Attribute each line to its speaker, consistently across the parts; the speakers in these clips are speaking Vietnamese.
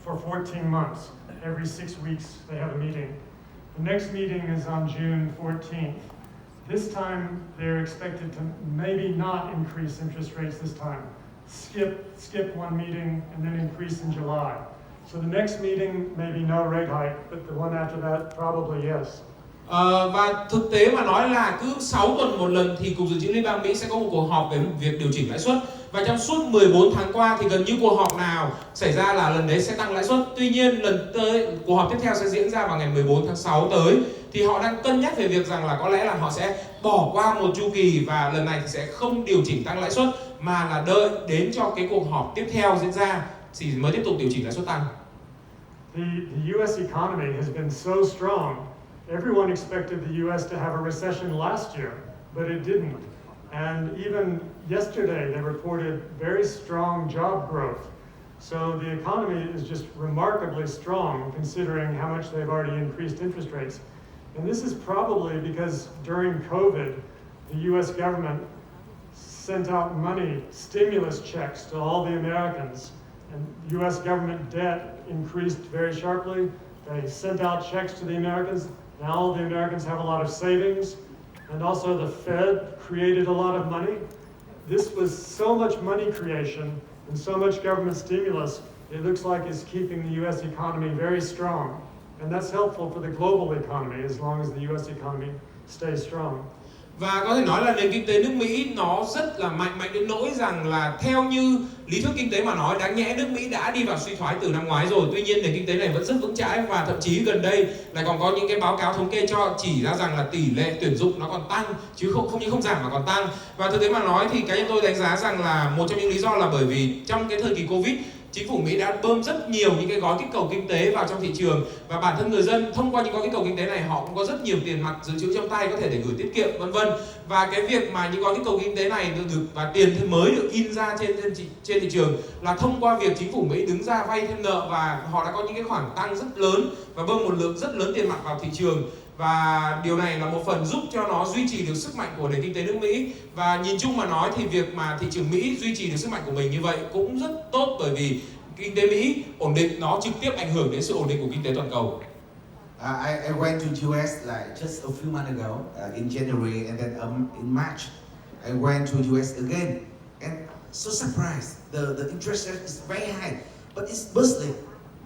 Speaker 1: for 14 months. Every 6 weeks they have a meeting. The next meeting is on June 14th. This time they're expected to maybe not increase interest rates this time. Skip one meeting and then increase in July. So the next meeting maybe no rate hike, but the one after that probably yes.
Speaker 2: Và thực tế mà nói là cứ 6 tuần một lần thì Cục Dự trữ Liên bang Mỹ sẽ có một cuộc họp về việc điều chỉnh lãi suất. Và trong suốt 14 tháng qua thì gần như cuộc họp nào xảy ra là lần đấy sẽ tăng lãi suất. Tuy nhiên lần tới cuộc họp tiếp theo sẽ diễn ra vào ngày 14 tháng 6 tới. Thì họ đang cân nhắc về việc rằng là có lẽ là họ sẽ bỏ qua một chu kỳ và lần này thì sẽ không điều chỉnh tăng lãi suất mà là đợi đến cho cái cuộc họp tiếp theo diễn ra thì mới tiếp tục điều chỉnh lãi suất tăng.
Speaker 1: The U.S. economy has been so strong. Everyone expected the U.S. to have a recession last year, but it didn't. And even yesterday, they reported very strong job growth. So the economy is just remarkably strong, considering how much they've already increased interest rates. And this is probably because during COVID, the U.S. government sent out money, stimulus checks to all the Americans. And U.S. government debt increased very sharply. They sent out checks to the Americans. Now the Americans have a lot of savings, and also the Fed created a lot of money. This was so much money creation and so much government stimulus, it looks like it's keeping the U.S. economy very strong. And that's helpful for the global economy as long as the U.S. economy stays strong.
Speaker 2: Và có thể nói là nền kinh tế nước Mỹ nó rất là mạnh đến nỗi rằng là theo như lý thuyết kinh tế mà nói, đáng nhẽ nước Mỹ đã đi vào suy thoái từ năm ngoái rồi. Tuy nhiên nền kinh tế này vẫn rất vững chãi và thậm chí gần đây lại còn có những cái báo cáo thống kê chỉ ra rằng là tỷ lệ tuyển dụng nó còn tăng chứ không giảm mà còn tăng. Và thực tế mà nói thì cá nhân tôi đánh giá rằng là một trong những lý do là bởi vì trong cái thời kỳ Covid, chính phủ Mỹ đã bơm rất nhiều những cái gói kích cầu kinh tế vào trong thị trường và bản thân người dân thông qua những gói kích cầu kinh tế này họ cũng có rất nhiều tiền mặt dự trữ trong tay có thể để gửi tiết kiệm vân vân. Và cái việc mà những gói kích cầu kinh tế này được và tiền mới được in ra trên thị trường là thông qua việc chính phủ Mỹ đứng ra vay thêm nợ và họ đã có những cái khoản tăng rất lớn và bơm một lượng rất lớn tiền mặt vào thị trường. Và điều này là một phần giúp cho nó duy trì được sức mạnh của nền kinh tế nước Mỹ. Và nhìn chung mà nói thì việc mà thị trường Mỹ duy trì được sức mạnh của mình như vậy cũng rất tốt bởi vì kinh tế Mỹ ổn định nó trực tiếp ảnh hưởng đến sự ổn định của kinh tế toàn cầu.
Speaker 3: I went to US like just a few months ago in January and then in March I went to US again and so surprised the interest rate is very high but it's bustling.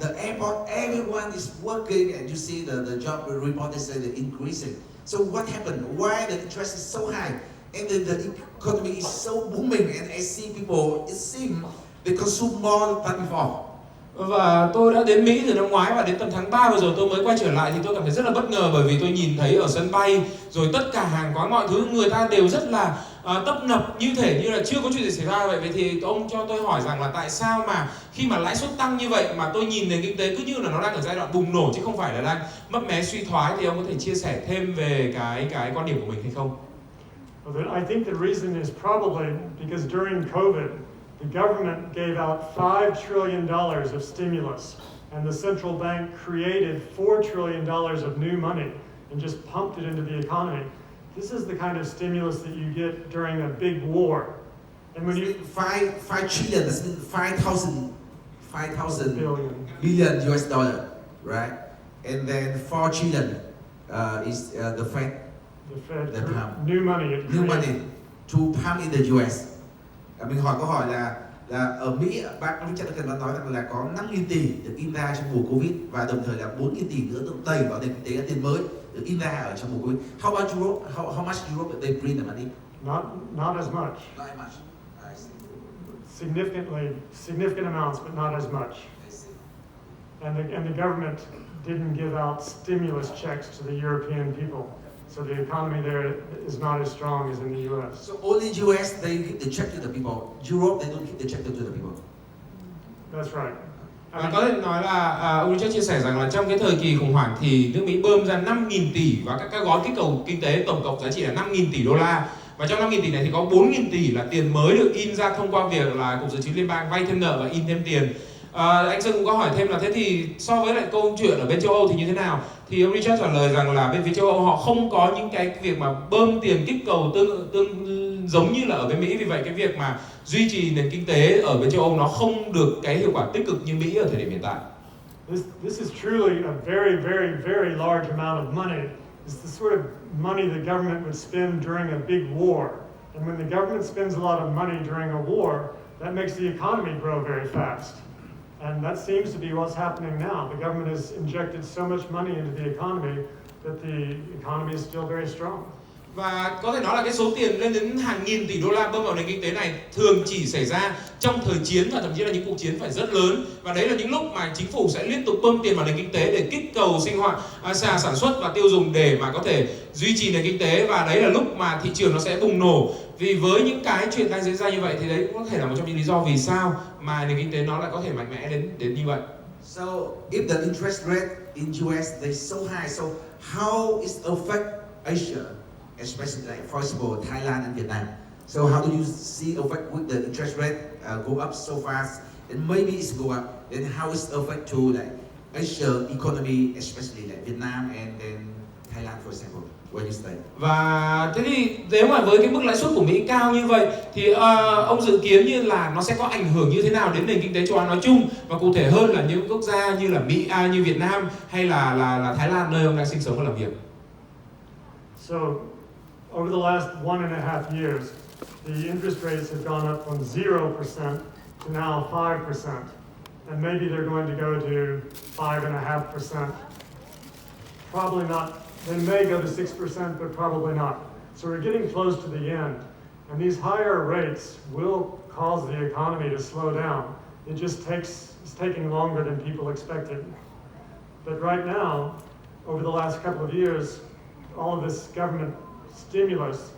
Speaker 3: The airport, everyone is working, and you see the job report, they say they're increasing. So what happened? Why the interest is so high? And the economy is so booming, and I see people, it seems they consume more than before.
Speaker 2: Và tôi đã đến Mỹ từ năm ngoái và đến tầm tháng 3 vừa rồi tôi mới quay trở lại thì tôi cảm thấy rất là bất ngờ bởi vì tôi nhìn thấy ở sân bay rồi tất cả hàng quán mọi thứ người ta đều rất là tấp nập như thể như là chưa có chuyện gì xảy ra vậy. Thì ông cho tôi hỏi rằng là tại sao mà khi mà lãi suất tăng như vậy mà tôi nhìn nền kinh tế cứ như là nó đang ở giai đoạn bùng nổ chứ không phải là đang mấp mé suy thoái, thì ông có thể chia sẻ thêm về cái quan điểm của mình hay không?
Speaker 1: Well, I think the reason is probably because during COVID the government gave out $5 trillion of stimulus, and the central bank created $4 trillion of new money and just pumped it into the economy. This is the kind of stimulus that you get during a big war. And when you
Speaker 3: 5 trillion, that's 5,000 billion US dollar, right? And then 4 trillion is the Fed pump.
Speaker 1: New money
Speaker 3: to pump in the US. Mình hỏi câu hỏi là ở Mỹ, bác Richard Duncan nói rằng là có 5.000 tỷ được in ra trong mùa Covid và đồng thời là 4.000 tỷ nữa được đẩy vào nền kinh tế tiền mới được in ra ở trong mùa Covid. How about Europe? How much Europe they print the money?
Speaker 1: Not as much.
Speaker 3: Not as much. I see.
Speaker 1: Significant amounts, but not as much.
Speaker 3: I see.
Speaker 1: And the government didn't give out stimulus checks to the European people. So the economy there is not as strong as in the U.S.
Speaker 3: So only US they give the check to the people. Europe they don't give the check to the people.
Speaker 1: That's right.
Speaker 2: Có thể nói là ông Richard chia sẻ rằng là trong cái thời kỳ khủng hoảng thì nước Mỹ bơm ra 5.000 tỷ và các gói kích cầu kinh tế tổng cộng giá trị là 5.000 tỷ đô la. Và trong 5.000 tỷ này thì có 4.000 tỷ là tiền mới được in ra thông qua việc là Cục Dự trữ Liên bang vay thêm nợ và in thêm tiền. Anh Dương cũng có hỏi thêm là thế thì so với lại câu chuyện ở bên châu Âu thì như thế nào? Thì ông Richard trả lời rằng là bên phía châu Âu họ không có những cái việc mà bơm tiền kích cầu tương giống như là ở bên Mỹ. Vì vậy cái việc mà duy trì nền kinh tế ở bên châu Âu nó không được cái hiệu quả tích cực như Mỹ ở thời điểm hiện tại.
Speaker 1: This is truly a very, very, very large amount of money. It's the sort of money the government would spend during a big war. And when the government spends a lot of money during a war, that makes the economy grow very fast. And that seems to be what's happening now. The government has injected so much money into the economy that the economy is still very strong.
Speaker 2: Và có thể nói là cái số tiền lên đến hàng nghìn tỷ đô la bơm vào nền kinh tế này thường chỉ xảy ra trong thời chiến và thậm chí là những cuộc chiến phải rất lớn. Và đấy là những lúc mà chính phủ sẽ liên tục bơm tiền vào nền kinh tế để kích cầu sản xuất và tiêu dùng để mà có thể duy trì nền kinh tế. Và đấy là lúc mà thị trường nó sẽ bùng nổ. Vì với những cái chuyện đang diễn ra như vậy thì đấy cũng có thể là một trong những lý do vì sao mà nền kinh tế nó lại có thể mạnh mẽ đến như vậy.
Speaker 3: So if the interest rate in US they so high, so how it affect Asia, especially like for example Thailand and Vietnam? So how do you see affect with the interest rate go up so fast, and maybe it's go up, then how it affect to like Asia economy, especially like Vietnam and then Thailand for example? Where you stay?
Speaker 2: Và thế thì nếu mà với cái mức lãi suất của Mỹ cao như vậy thì ông dự kiến như là nó sẽ có ảnh hưởng như thế nào đến nền kinh tế châu Á nói chung, và cụ thể hơn là những quốc gia như là Mỹ, như Việt Nam hay là Thái Lan nơi ông đang sinh sống và làm việc.
Speaker 1: So, over the last 1.5 years, the interest rates have gone up from 0% to now 5%, and maybe they're going to go to 5.5%. Probably not. They may go to 6%, but probably not. So we're getting close to the end. And these higher rates will cause the economy to slow down. It's taking longer than people expected. But right now, over the last couple of years, all of this government stimulus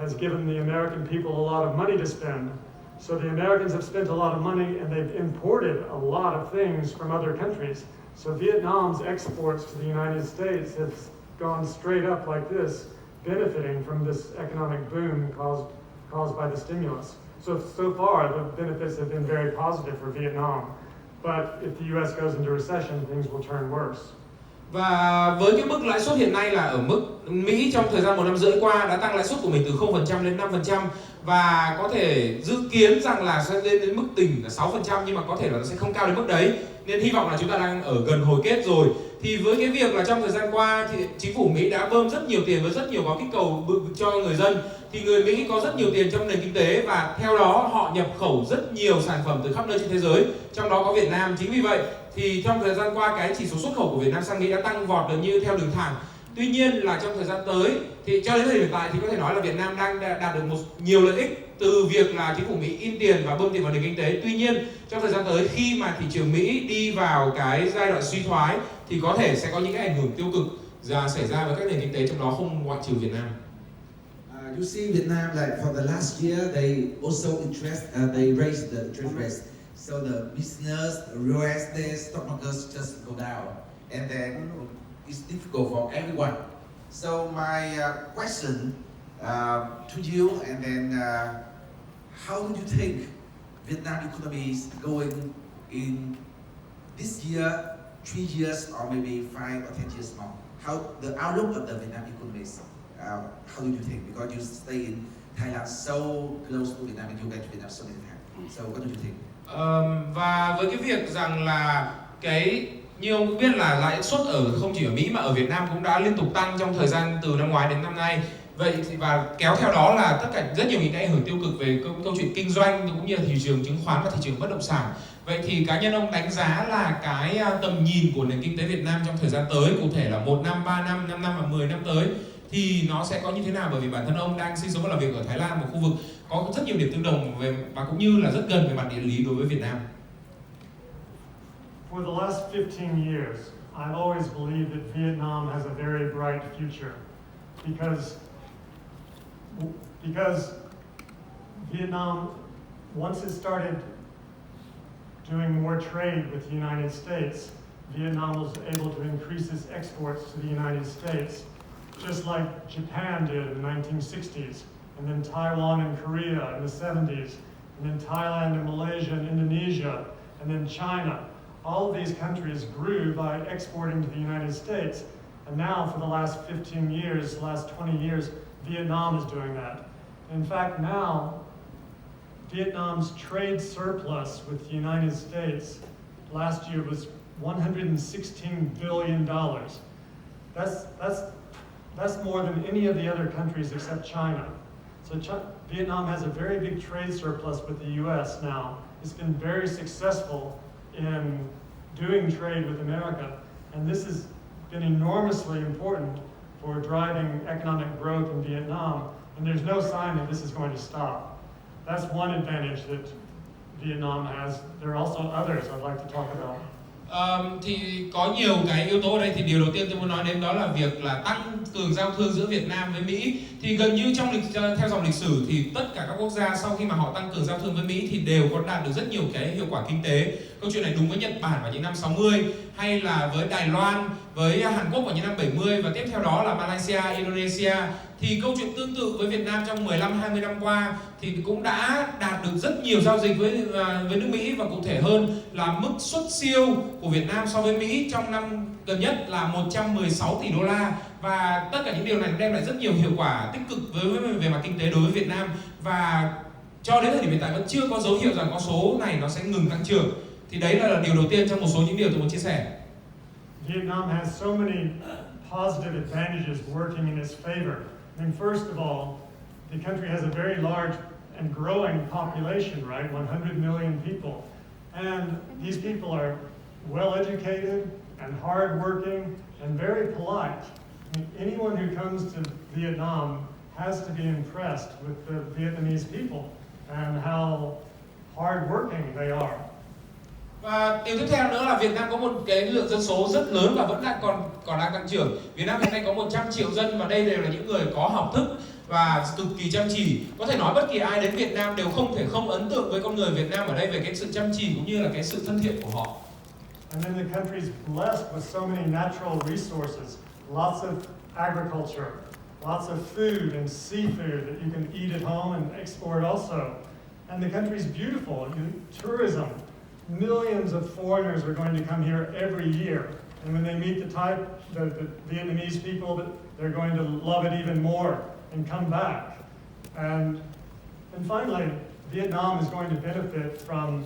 Speaker 1: has given the American people a lot of money to spend. So the Americans have spent a lot of money, and they've imported a lot of things from other countries. So Vietnam's exports to the United States have gone straight up like this, benefiting from this economic boom caused by the stimulus. So far, the benefits have been very positive for Vietnam. But if the US goes into recession, things will turn worse.
Speaker 2: Và với cái mức lãi suất hiện nay là ở mức Mỹ trong thời gian 1 năm rưỡi qua đã tăng lãi suất của mình từ 0% lên 5%, và có thể dự kiến rằng là sẽ lên đến mức đỉnh là 6%, nhưng mà có thể là nó sẽ không cao đến mức đấy. Nên hy vọng là chúng ta đang ở gần hồi kết rồi. Thì với cái việc là trong thời gian qua thì chính phủ Mỹ đã bơm rất nhiều tiền với rất nhiều gói kích cầu cho người dân, thì người Mỹ có rất nhiều tiền trong nền kinh tế, và theo đó họ nhập khẩu rất nhiều sản phẩm từ khắp nơi trên thế giới, trong đó có Việt Nam. Chính vì vậy thì trong thời gian qua cái chỉ số xuất khẩu của Việt Nam sang Mỹ đã tăng vọt gần như theo đường thẳng. Tuy nhiên là trong thời gian tới thì cho đến thời điểm hiện tại thì có thể nói là Việt Nam đang đạt được nhiều lợi ích từ việc là chính phủ Mỹ in tiền và bơm tiền vào nền kinh tế. Tuy nhiên trong thời gian tới, khi mà thị trường Mỹ đi vào cái giai đoạn suy thoái thì có thể sẽ có những cái ảnh hưởng tiêu cực xảy ra với các nền kinh tế, trong đó không ngoại trừ Việt Nam.
Speaker 3: You see Vietnam, like for the last year, they also they raised the interest rates. So the business, the real estate, stock markets just go down, and then it's difficult for everyone. So my question to you, and then how do you think Vietnam economy is going in this year, 3 years, or maybe 5 or 10 years more? How the outlook of the Vietnam economy is? How do you think? Because you stay in Thailand so close to Vietnam, and you get to Vietnam so many times. So what do you think?
Speaker 2: Và với cái việc rằng là như ông cũng biết là lãi suất không chỉ ở Mỹ mà ở Việt Nam cũng đã liên tục tăng trong thời gian từ năm ngoái đến năm nay. Vậy thì và kéo theo đó là tất cả rất nhiều những cái ảnh hưởng tiêu cực về câu chuyện kinh doanh cũng như là thị trường chứng khoán và thị trường bất động sản. Vậy thì cá nhân ông đánh giá là cái tầm nhìn của nền kinh tế Việt Nam trong thời gian tới, cụ thể là 1 năm, 3 năm, 5 năm và 10 năm tới thì nó sẽ có như thế nào? Bởi vì bản thân ông đang sinh sống và làm việc ở Thái Lan, một khu vực có rất nhiều điểm tương đồng và cũng như là rất gần về mặt địa lý đối với Việt Nam.
Speaker 1: For the last 15 years, I've always believed that Vietnam has a very bright future because Vietnam, once it started doing more trade with the United States, Vietnam was able to increase its exports to the United States, just like Japan did in the 1960s, and then Taiwan and Korea in the 70s, and then Thailand and Malaysia and Indonesia, and then China. All of these countries grew by exporting to the United States. And now for the last 15 years, last 20 years, Vietnam is doing that. In fact, now Vietnam's trade surplus with the United States last year was $116 billion. That's more than any of the other countries except China. So Vietnam has a very big trade surplus with the U.S. now. It's been very successful in doing trade with America, and this has been enormously important for driving economic growth in Vietnam, and there's no sign that this is going to stop. That's one advantage that Vietnam has. There are also others I'd like to talk about.
Speaker 2: Thì có nhiều cái yếu tố ở đây, thì điều đầu tiên tôi muốn nói đến đó là việc là tăng cường giao thương giữa Việt Nam với Mỹ. Thì gần như theo dòng lịch sử thì tất cả các quốc gia sau khi mà họ tăng cường giao thương với Mỹ thì đều có đạt được rất nhiều cái hiệu quả kinh tế. Câu chuyện này đúng với Nhật Bản vào những năm 60, hay là với Đài Loan, với Hàn Quốc vào những năm 70, và tiếp theo đó là Malaysia, Indonesia. Thì câu chuyện tương tự với Việt Nam trong 15-20 năm qua thì cũng đã đạt được rất nhiều giao dịch với nước Mỹ, và cụ thể hơn là mức xuất siêu của Việt Nam so với Mỹ trong năm gần nhất là 116 tỷ đô la, và tất cả những điều này đem lại rất nhiều hiệu quả tích cực về mặt kinh tế đối với Việt Nam, và cho đến thời điểm hiện tại vẫn chưa có dấu hiệu rằng con số này nó sẽ ngừng tăng trưởng. Thì đấy là điều đầu tiên trong một số những điều tôi muốn chia sẻ.
Speaker 1: Vietnam has so many positive advantages working in its favor. I mean, first of all, the country has a very large and growing population, right? 100 million people. And these people are well educated and hardworking and very polite. I mean, anyone who comes to Vietnam has to be impressed with the Vietnamese people and how hardworking they are.
Speaker 2: Và điều tiếp theo nữa là Việt Nam có một cái lượng dân số rất lớn và vẫn còn đang tăng trưởng. Việt Nam hiện nay có 100 triệu dân, và đây đều là những người có học thức và cực kỳ chăm chỉ. Có thể nói bất kỳ ai đến Việt Nam đều không thể không ấn tượng với con người Việt Nam ở đây về cái sự chăm chỉ cũng như là cái sự thân thiện của họ.
Speaker 1: And then the country is blessed with so many natural resources, lots of agriculture, lots of food and seafood that you can eat at home and export also. And the country is beautiful. Tourism. Millions of foreigners are going to come here every year, and when they meet the Vietnamese people, they're going to love it even more and come back. And finally, Vietnam is going to benefit from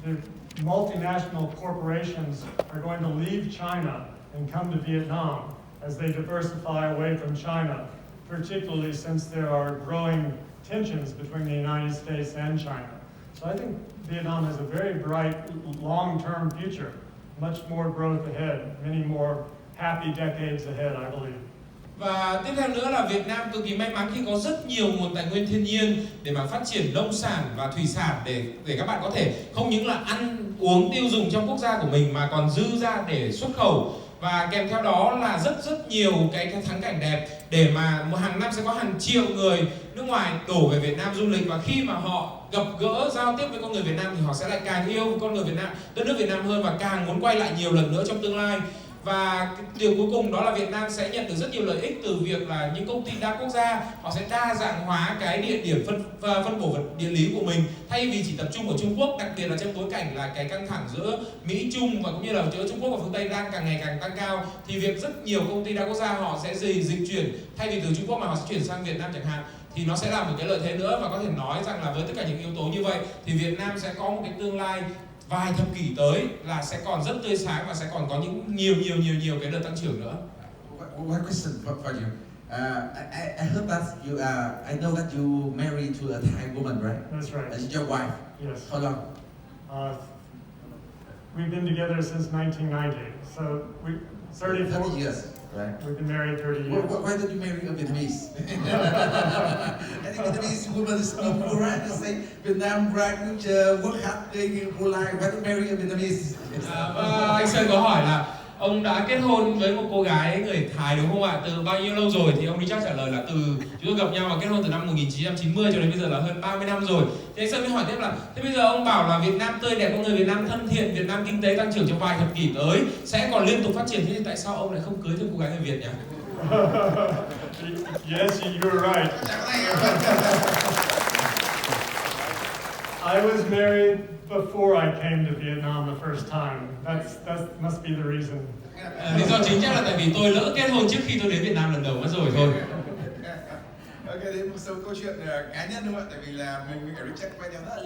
Speaker 1: the multinational corporations are going to leave China and come to Vietnam as they diversify away from China, particularly since there are growing tensions between the United States and China. So I think Vietnam has a very bright long-term future, much more growth ahead, many more happy decades ahead, I believe.
Speaker 2: Và tiếp theo nữa là Việt Nam cực kỳ may mắn khi có rất nhiều nguồn tài nguyên thiên nhiên để mà phát triển nông sản và thủy sản, để các bạn có thể không những là ăn uống tiêu dùng trong quốc gia của mình mà còn dư ra để xuất khẩu. Và kèm theo đó là rất nhiều cái thắng cảnh đẹp, để mà hàng năm sẽ có hàng triệu người nước ngoài đổ về Việt Nam du lịch, và khi mà họ gặp gỡ giao tiếp với con người Việt Nam thì họ sẽ lại càng yêu con người Việt Nam, đất nước Việt Nam hơn, và càng muốn quay lại nhiều lần nữa trong tương lai. Và điều cuối cùng đó là Việt Nam sẽ nhận được rất nhiều lợi ích từ việc là những công ty đa quốc gia họ sẽ đa dạng hóa cái địa điểm phân bổ vật địa lý của mình, thay vì chỉ tập trung ở Trung Quốc, đặc biệt là trong bối cảnh là cái căng thẳng giữa Mỹ Trung và cũng như là giữa Trung Quốc và phương Tây đang càng ngày càng tăng cao, thì việc rất nhiều công ty đa quốc gia họ sẽ dịch chuyển, thay vì từ Trung Quốc mà họ sẽ chuyển sang Việt Nam chẳng hạn, thì nó sẽ là một cái lợi thế nữa. Và có thể nói rằng là với tất cả những yếu tố như vậy thì Việt Nam sẽ có một cái tương lai vài thập kỷ tới là sẽ còn rất tươi sáng và sẽ còn có những nhiều cái đợt tăng trưởng nữa.
Speaker 3: One question for you. I heard that you I know that you married to a Thai woman, right?
Speaker 1: That's right.
Speaker 3: That's your wife.
Speaker 1: Yes.
Speaker 3: How long?
Speaker 1: We've been together since 1990, so
Speaker 3: 30 years, right?
Speaker 1: We've been married 30 years.
Speaker 3: Why don't you marry a Vietnamese? Any Vietnamese woman is cool, right? They say Vietnam right, work hard, they go life. Why don't you marry a Vietnamese?
Speaker 2: Anh Sơn có hỏi là ông đã kết hôn với một cô gái người Thái đúng không ạ? Từ bao nhiêu lâu rồi? Thì ông Richard trả lời là chúng tôi gặp nhau và kết hôn từ năm 1990 cho đến bây giờ là hơn 30 năm rồi. Thì anh Sơn mới hỏi tiếp là thế bây giờ ông bảo là Việt Nam tươi đẹp, con người Việt Nam thân thiện, Việt Nam kinh tế tăng trưởng trong vài thập kỷ tới sẽ còn liên tục phát triển, thế thì tại sao ông lại không cưới thêm cô gái người Việt nhỉ?
Speaker 1: Yes, you're right. I was married before I came to Vietnam the first time. That must be the reason.
Speaker 2: Lý do chính chắc là tại vì tôi lỡ kết hôn trước khi tôi đến Việt Nam lần đầu mất rồi thôi.
Speaker 4: Ok, đến một số câu chuyện cá nhân đúng không ạ? Tại vì là mình với cả Richard quen nhau rất là lâu.